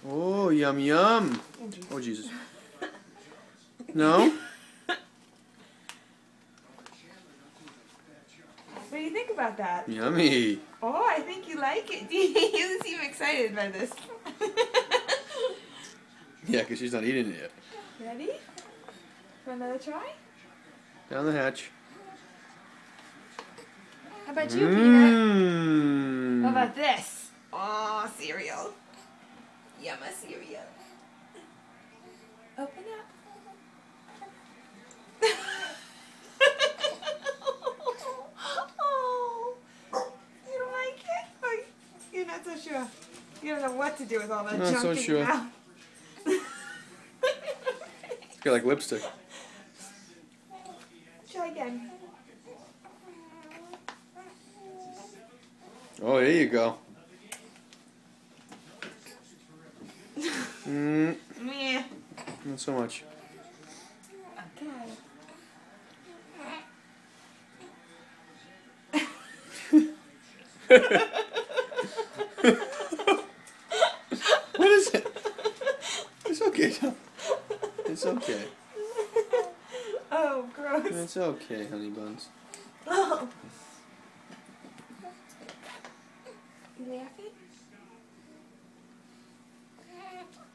Oh, yum yum. Oh, Jesus. No? What do you think about that? Yummy. Oh, I think you like it. You doesn't seem excited by this. Yeah, because she's not eating it yet. Ready? For another try? Down the hatch. How about you, Peanut? Mmm. How about this? Oh, cereal. Yumma cereal. Open up. Oh, you don't like it? Or you're not so sure. You don't know what to do with all that Not junk so in sure. your mouth. It's got like lipstick. Try again. Oh, there you go. Meh. Not so much. Okay. What is it? It's okay, Tom. It's okay. Oh, gross. It's okay, honey buns. Oh. You laughing?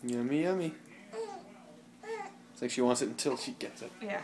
Yummy, yummy. It's like she wants it until she gets it. Yeah.